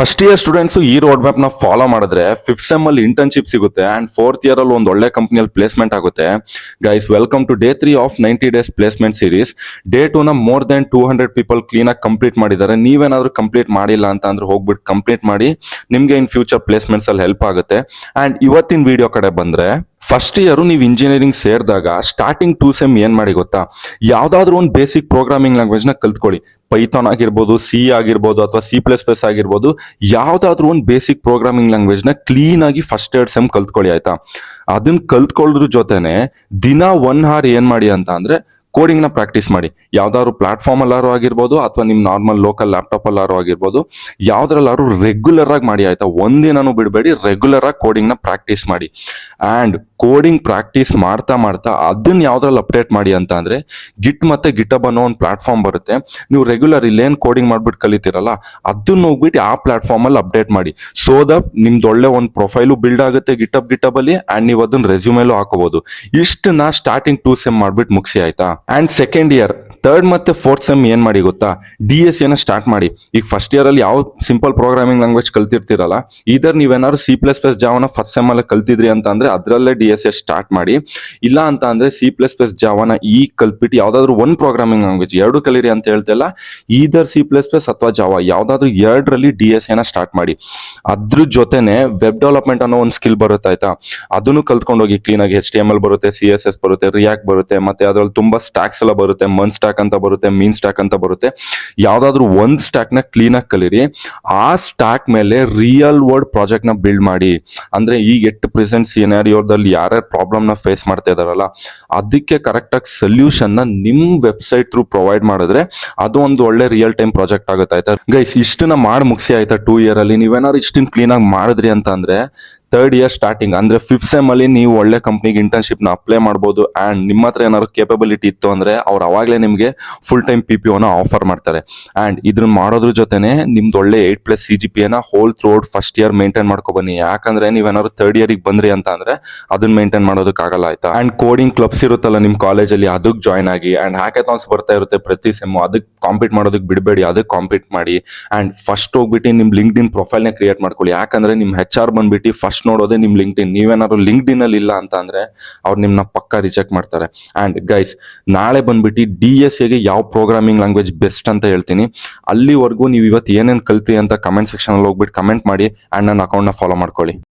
First year students ಈ road map ನ follow ಮಾಡಿದ್ರೆ ಫಿಫ್ತ್ ಸೆಮ್ ಅಲ್ಲಿ ಇಂಟರ್ನ್ಶಿಪ್ ಸಿಗುತ್ತೆ ಅಂಡ್ ಫೋರ್ತ್ ಇಯರ್ ಅಲ್ಲಿ ಒಂದು ಒಳ್ಳೆ ಕಂಪನಿಯಲ್ಲಿ ಪ್ಲೇಸ್ಮೆಂಟ್ ಆಗುತ್ತೆ. Guys, welcome to day 3 of 90 days placement series. Day 2 ನ ಮೋರ್ ದೆನ್ 200 ಪೀಪಲ್ ಕ್ಲೀನ್ ಆಗಿ ಕಂಪ್ಲೀಟ್ ಮಾಡಿದ್ದಾರೆ. ನೀವೇನಾದ್ರೂ ಕಂಪ್ಲೀಟ್ ಮಾಡಿಲ್ಲ ಅಂತ ಅಂದ್ರೆ ಹೋಗ್ಬಿಟ್ಟು ಕಂಪ್ಲೀಟ್ ಮಾಡಿ, ನಿಮ್ಗೆ ಇನ್ ಫ್ಯೂಚರ್ ಪ್ಲೇಸ್ಮೆಂಟ್ಸ್ ಅಲ್ಲಿ ಹೆಲ್ಪ್ ಆಗುತ್ತೆ. ಅಂಡ್ ಇವತ್ತಿನ ವಿಡಿಯೋ ಕಡೆ ಬಂದ್ರೆ, ಫಸ್ಟ್ ಇಯರ್ ನೀವು ಇಂಜಿನಿಯರಿಂಗ್ ಸೇರಿದಾಗ ಸ್ಟಾರ್ಟಿಂಗ್ 2 ಸೆಮ್ ಏನ್ ಮಾಡಿ ಗೊತ್ತಾ, ಯಾವ್ದಾದ್ರು ಒಂದು ಬೇಸಿಕ್ ಪ್ರೋಗ್ರಾಮಿಂಗ್ ಲ್ಯಾಂಗ್ವೇಜ್ ನ ಕಲ್ತ್ಕೊಳ್ಳಿ. ಪೈಥಾನ್ ಆಗಿರ್ಬೋದು, ಸಿ ಆಗಿರ್ಬೋದು, ಅಥವಾ C++ ಆಗಿರ್ಬೋದು, ಯಾವ್ದಾದ್ರು ಒಂದು ಬೇಸಿಕ್ ಪ್ರೋಗ್ರಾಮಿಂಗ್ ಲ್ಯಾಂಗ್ವೇಜ್ ನ ಕ್ಲೀನ್ ಆಗಿ ಫಸ್ಟ್ 2 ಸೆಮ್ ಕಲ್ತ್ಕೊಳ್ಳಿ, ಆಯ್ತಾ. ಅದನ್ನ ಕಲ್ತ್ಕೊಳ್ಳೋದ್ರ ಜೊತೆನೆ ದಿನ 1 hour ಏನ್ ಮಾಡಿ ಅಂತ ಅಂದ್ರೆ ಕೋಡಿಂಗ್ ನ ಪ್ರಾಕ್ಟೀಸ್ ಮಾಡಿ. ಯಾವ್ದಾದ್ರು ಪ್ಲಾಟ್ಫಾರ್ಮ್ ಅಲ್ಲಾರು ಆಗಿರ್ಬೋದು, ಅಥವಾ ನಿಮ್ ನಾರ್ಮಲ್ ಲೋಕಲ್ ಲ್ಯಾಪ್ಟಾಪ್ ಅಲ್ಲಾರು ಆಗಿರ್ಬೋದು, ಯಾವ್ದ್ರಲ್ಲಾರು ರೆಗ್ಯುಲರ್ ಆಗಿ ಮಾಡಿ, ಆಯ್ತಾ. ಒಂದಿನೂ ಬಿಡಬೇಡಿ, ರೆಗ್ಯುಲರ್ ಆಗಿ ಕೋಡಿಂಗ್ ನ ಪ್ರಾಕ್ಟೀಸ್ ಮಾಡಿ. ಅಂಡ್ ಕೋಡಿಂಗ್ ಪ್ರಾಕ್ಟೀಸ್ ಮಾಡ್ತಾ ಮಾಡ್ತಾ ಅದನ್ನ ಯಾವ್ದ್ರಲ್ಲಿ ಅಪ್ಡೇಟ್ ಮಾಡಿ ಅಂತ ಅಂದ್ರೆ, ಗಿಟ್ ಮತ್ತೆ ಗಿಟಬ್ ಅನ್ನೋ ಒಂದು ಪ್ಲಾಟ್ಫಾರ್ಮ್ ಬರುತ್ತೆ. ನೀವು ರೆಗ್ಯುಲರ್ ಇಲ್ಲೇನ್ ಕೋಡಿಂಗ್ ಮಾಡ್ಬಿಟ್ಟು ಕಲಿತೀರಲ್ಲ, ಅದನ್ನ ಹೋಗ್ಬಿಟ್ಟು ಆ ಪ್ಲಾಟ್ಫಾರ್ಮ್ ಅಲ್ಲಿ ಅಪ್ಡೇಟ್ ಮಾಡಿ. ಸೋ ದಟ್ ನಿಮ್ದು ಒಳ್ಳೆ ಒಂದು ಪ್ರೊಫೈಲು ಬಿಲ್ಡ್ ಆಗುತ್ತೆ ಗಿಟಬ್ ಅಲ್ಲಿ, ಅಂಡ್ ನೀವು ಅದನ್ನ ರೆಸ್ಯೂಮೇಲೂ ಹಾಕೋಬಹುದು. ಇಷ್ಟನ್ನ ಸ್ಟಾರ್ಟಿಂಗ್ 2 ಸೆಮ್ ಮಾಡ್ಬಿಟ್ಟು ಮುಗಿಸಿ, ಆಯ್ತಾ. ಅಂಡ್ ಸೆಕೆಂಡ್ ಇಯರ್, ಥರ್ಡ್ ಮತ್ತೆ ಫೋರ್ತ್ ಸೆಮ್ ಏನ್ ಮಾಡಿ ಗೊತ್ತಾ, DSA ನ ಸ್ಟಾರ್ಟ್ ಮಾಡಿ. ಈಗ ಫಸ್ಟ್ ಇಯರ್ ಅಲ್ಲಿ ಯಾವ ಸಿಂಪಲ್ ಪ್ರೋಗ್ರಾಮಿಂಗ್ ಲ್ಯಾಂಗ್ವೇಜ್ ಕಲ್ತಿರ್ತೀರಲ್ಲ, ಇದರ್ ನೀವೇನಾದ್ರು C++ ಜಾವನ ಫಸ್ಟ್ ಸೆಮ್ ಅಲ್ಲಿ ಕಲ್ತಿದ್ರಿ ಅಂತ ಅಂದ್ರೆ ಅದ್ರಲ್ಲೇ DSA ಸ್ಟಾರ್ಟ್ ಮಾಡಿ. ಇಲ್ಲ ಅಂತ ಅಂದ್ರೆ C++ ಜಾವನ ಕಲ್ತ್ಬಿಟ್ಟು ಯಾವ್ದಾದ್ರು ಒಂದು ಪ್ರೋಗ್ರಾಮಿಂಗ್ ಲ್ಯಾಂಗ್ವೇಜ್, ಎರಡು ಕಲೀರಿ ಅಂತ ಹೇಳ್ತಿಲ್ಲ, ಈದರ್ C++ ಅಥವಾ ಜಾವ ಯಾವ್ದಾದ್ರು ಎರಡರಲ್ಲಿ DSA ನ ಸ್ಟಾರ್ಟ್ ಮಾಡಿ. ಅದ್ರ ಜೊತೆನೆ ವೆಬ್ ಡೆವಲಪ್ಮೆಂಟ್ ಅನ್ನೋ ಒಂದು ಸ್ಕಿಲ್ ಬರುತ್ತೆ, ಆಯ್ತಾ. ಅದನ್ನು ಕಲ್ತ್ಕೊಂಡೋಗಿ ಕ್ಲೀನ್ ಆಗಿ. HTML ಬರುತ್ತೆ, CSS ಬರುತ್ತೆ, ರಿಯಾಕ್ಟ್ ಬರುತ್ತೆ, ಮತ್ತೆ ಅದ್ರಲ್ಲಿ ತುಂಬಾ ಸ್ಟ್ಯಾಕ್ಸ್ ಎಲ್ಲ ಬರುತ್ತೆ. ಮನ್ ಸ್ಟ್ಯಾಕ್ ಅಂತ ಬರುತ್ತೆ, ಮೀನ್ ಸ್ಟ್ಯಾಕ್ ಅಂತ ಬರುತ್ತೆ. ಯಾವ್ದಾದ್ರು ಒಂದ್ ಸ್ಟ್ಯಾಕ್ ನ ಕ್ಲೀನ್ ಆಗಿ ಕಲೀರಿ. ಆ ಸ್ಟ್ಯಾಕ್ ಮೇಲೆ ರಿಯಲ್ ವರ್ಲ್ಡ್ ಪ್ರಾಜೆಕ್ಟ್ ನ ಬಿಲ್ಡ್ ಮಾಡಿ. ಅಂದ್ರೆ ಈಗ ಎಟ್ ಪ್ರೆಸೆಂಟ್ ಸಿನಾರಿಯೋದಲ್ಲಿ ಯಾರ್ಯಾರು ಪ್ರಾಬ್ಲಮ್ ನ ಫೇಸ್ ಮಾಡ್ತಾ ಇದಾರಲ್ಲ, ಅದಕ್ಕೆ ಕರೆಕ್ಟ್ ಆಗಿ ಸೊಲ್ಯೂಷನ್ ನ ನಿಮ್ ವೆಬ್ಸೈಟ್ ಥ್ರೂ ಪ್ರೊವೈಡ್ ಮಾಡಿದ್ರೆ ಅದು ಒಂದು ಒಳ್ಳೆ ರಿಯಲ್ ಟೈಮ್ ಪ್ರಾಜೆಕ್ಟ್ ಆಗುತ್ತೆ, ಆಯ್ತಾ. ಗೈಸ್, ಇಷ್ಟನ್ನ ಮಾಡಿ ಮುಗಿಸಿ, ಆಯ್ತಾ. 2 ಇಯರ್ ಅಲ್ಲಿ ನೀವೇನಾದ್ರು ಇಷ್ಟನ್ನ ಕ್ಲೀನ್ ಆಗಿ ಮಾಡಿದ್ರಿ ಅಂತ ಅಂದ್ರೆ, ಥರ್ಡ್ ಇಯರ್ ಸ್ಟಾರ್ಟಿಂಗ್ ಅಂದ್ರೆ ಫಿಫ್ತ್ ಸೆಮ್ ಅಲ್ಲಿ ನೀವು ಒಳ್ಳೆ ಕಂಪ್ನಿಗೆ ಇಂಟರ್ನ್ಶಿಪ್ ನ ಅಪ್ಲೈ ಮಾಡಬಹುದು. ಅಂಡ್ ನಿಮ್ಮ ಹತ್ರ ಏನಾದ್ರು ಕೇಪಬಿಲಿಟಿ ಇತ್ತು ಅಂದ್ರೆ ಅವ್ರು ಅವಾಗಲೇ ನಿಮ್ಗೆ ಫುಲ್ ಟೈಮ್ PPO ನ ಆಫರ್ ಮಾಡ್ತಾರೆ. ಅಂಡ್ ಇದನ್ನ ಮಾಡೋದ್ರ ಜೊತೆನೆ ನಿಮ್ದು ಒಳ್ಳೆ 8+ CGPA ನ whole throughout first year maintain ಮಾಡ್ಕೊ ಬನ್ನಿ. ಯಾಕಂದ್ರೆ ನೀವೇನಾದ್ರು ಥರ್ಡ್ ಇಯರ್ ಬಂದ್ರಿ ಅಂತ ಅಂದ್ರೆ ಅದನ್ನ ಮೇಂಟೈನ್ ಮಾಡೋದಕ್ಕಾಗಲ್ಲ, ಆಯ್ತಾ. ಅಂಡ್ ಕೋಡಿಂಗ್ ಕ್ಲಬ್ಸ್ ಇರುತ್ತಲ್ಲ ನಿಮ್ ಕಾಲೇಜಲ್ಲಿ, ಅದಕ್ಕೆ ಜಾಯ್ನ್ ಆಗಿ. ಅಂಡ್ ಹ್ಯಾಕಥಾನ್ಸ್ ಬರ್ತಾ ಇರುತ್ತೆ ಪ್ರತಿ ಸೆಮ್, ಅದಕ್ಕೆ ಕಾಂಪೀಟ್ ಮಾಡೋದಕ್ಕೆ ಬಿಡಬೇಡಿ, ಅದಕ್ಕೆ ಕಾಂಪೀಟ್ ಮಾಡಿ. ಅಂಡ್ ಫಸ್ಟ್ ಹೋಗ್ಬಿಟ್ಟು ನಿಮ್ ಲಿಂಕ್ಡ್ಇನ್ ಪ್ರೊಫೈಲ್ ನ ಕ್ರಿಯೇಟ್ ಮಾಡ್ಕೊಳ್ಳಿ. ಯಾಕಂದ್ರೆ ನಿಮ್ HR ಬಂದ್ಬಿಟ್ಟು ಫಸ್ಟ್ ನೋಡೋದೇ ನಿಮ್ ಲಿಂಕ್ಡ್ಇನ್. ನೀವೇನಾದ್ರು ಲಿಂಕ್ಡ್ಇನ್ ಅಲ್ಲಿ ಇಲ್ಲ ಅಂತ ಅಂದ್ರೆ ಅವ್ರು ನಿಮ್ನ ಪಕ್ಕ ರಿಜೆಕ್ಟ್ ಮಾಡ್ತಾರೆ. ಅಂಡ್ ಗೈಸ್, ನಾಳೆ ಬಂದ್ಬಿಟ್ಟು DSA ಗೆ ಯಾವ ಪ್ರೋಗ್ರಾಮಿಂಗ್ ಲ್ಯಾಂಗ್ವೇಜ್ ಬೆಸ್ಟ್ ಅಂತ ಹೇಳ್ತೀನಿ. ಅಲ್ಲಿವರೆಗೂ ನೀವು ಇವತ್ತು ಏನೇನ್ ಕಲ್ತ್ರಿ ಅಂತ ಕಮೆಂಟ್ ಸೆಕ್ಷನ್ ಅಲ್ಲಿ ಹೋಗ್ಬಿಟ್ಟು ಕಮೆಂಟ್ ಮಾಡಿ. ಅಂಡ್ ನನ್ನ ಅಕೌಂಟ್ ನ ಫಾಲೋ ಮಾಡ್ಕೊಳ್ಳಿ.